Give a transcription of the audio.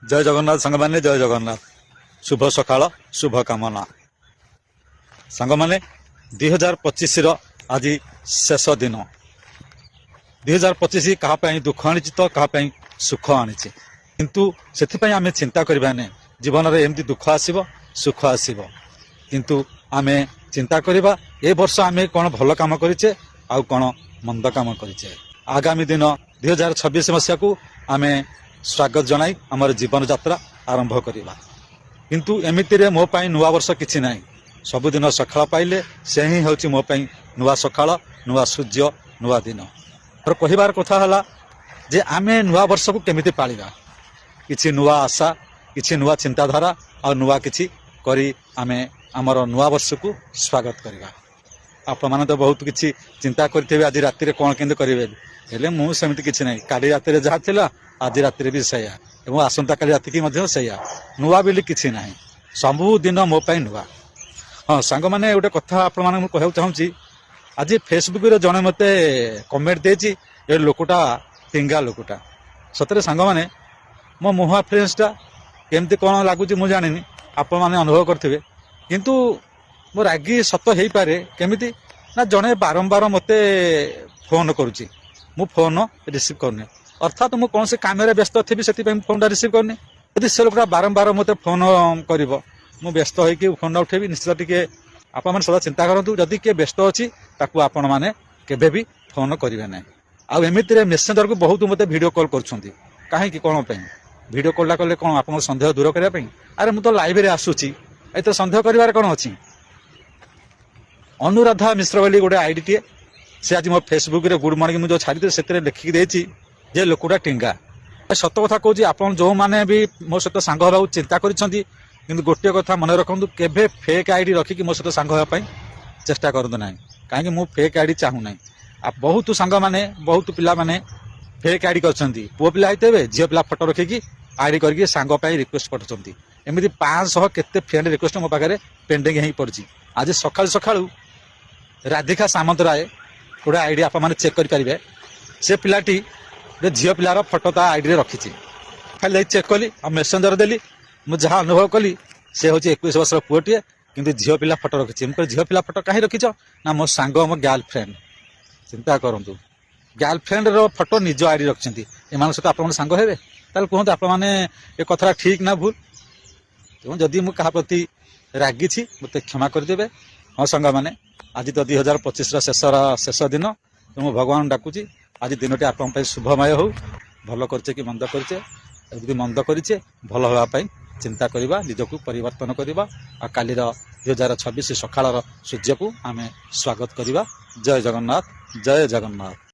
जय जगन्नाथ सांग मैंने जय जगन्नाथ शुभ सकाळ शुभ कामना सांग मैंने 2025 आज शेष दिन 2025 क्या दुख आनी तो क्या सुख आनी किंतु से आम चिंता करवा नहीं जीवन में एमती दुख आसब सुख आसब किंतु आम चिंता करवा ए वर्ष आम कौन भल कम करें आउ कौन मंद कम करें आगामी दिन 2026 मसीहा को आम स्वागत जनाई आमर जीवन यात्रा आरंभ करवा किंतु एमिति रे मो पाई नुआ वर्ष किछि नाही सबुदिन सकाळ पाइले से ही होछि मो पाई नुआ सकाळ नुआ सूर्य नुआ दिन और कहिबार कथा हला जे आमे नुआ वर्ष को केमिति पालिबा किछि नुआ आशा किछि नुआ चिंताधारा और नुआ किछि करी आमे आमर नुआ वर्ष को स्वागत करवा आप माने तो बहुत किछि चिंता करथिबे आज राति रे कोन केंद करिवे हेले मु सेमिति किछि नाही काली राति रे जहा थिला आज राति रे भी सैया एवं आसंता काली राति की मध्य सैया नुआ बोली किछि नाही सबुदिन मो पाई नुआ हाँ सांग मैंने गोटे कथा आपण माने कहू चाहूँगी आज फेसबुक रे जने मते कमेंट देछि ए लोकटा टिंगा लोकटा सतरे सांग माने मो मुहा फ्रेंड्सटा केमती कौन लगुच मु जानी आपण माने अनुभव करथिबे किंतु मो रागी सत हेई पारे केमिति ना जने बारंबार मते फोन करूची मु फोन रिसीव करने अर्थात मु कौन से काम व्यस्त थी से फोन रिसीव करनी यदि से लोकटा बारंबार मते फोन कर मु व्यस्त होइकी फोन उठेबी निश्चित टिके आपण माने सदा चिंता करंतु जदि के व्यस्त अछि ताकू आपण माने केबे भी फोन करिवे नै आ एमिति रे मेसेंजर को बहुत मते वीडियो कॉल करछंती काहे कि कोन पे वीडियो कॉल कले कोन आपण संदेह दूर करिया पे अरे मु तो लाइव रे आसुची एते संदेह करिवार कोन अछि अनुराधा मिश्र बोली गोटे आईडी टीए से आज मो फेसबुक रे गुड मॉर्निंग मु जो छाड़ी से लिखिक देछि जे लोकटा टिंगा सत कथा कहूँ आपन जो माने भी मो सहित सांग होगा चिंता करिसेंती किंतु गोटे कथा मन रखु केबे फेक आईडी रखिकी मो सहित सांग होगा चेष्टा करतु ना कहीं मु फेक आईडी चाहू ना आ बहुत सांग माने बहुत पिला माने फेक आईडी करछंती पुओ पिला आइतेबे झियो पिला फोटो रखिकी आईडी करके सांग पाई रिक्वेस्ट पठछंती एमिति 500 केते फ्रेंड रिक्वेस्ट मो पाखरे पेंडिंग हेई पड़ची आज सकाळ सकाळू राधिका सामंतराय गोटे आईडी आप माने चेक करि परिबे से पिलाटी झील पिलार फोटो ता आईडी रखी खाली चेक कली आ मेसेंजर देली मुझे जहाँ अनुभव कली से हूँ 21 वर्ष पुओटे कि झील पिला फोटो रखी मुझे झील पिला फोटो कहीं रखीच ना मो सांग मो गर्लफ्रेंड चिंता करूँ गर्लफ्रेंड रो फोटो निज आईडी रखिंट एम सहित आप सांग हे कहते आप कथा ठीक ना भूल तेणु जदि मुझे प्रति रागी मत क्षमा करदे हाँ सांग मैंने आज तो 2025 शेष दिन तो भगवान डाकुची आज दिनटी आप शुभमय हो भल करचे कि मंद करचे यदि मंद करचे भल होगापाई चिंता करवा निजक परिवर्तन करवा आ काली 2026 सकाळ सूर्य को आम स्वागत करवा जय जगन्नाथ जय जगन्नाथ।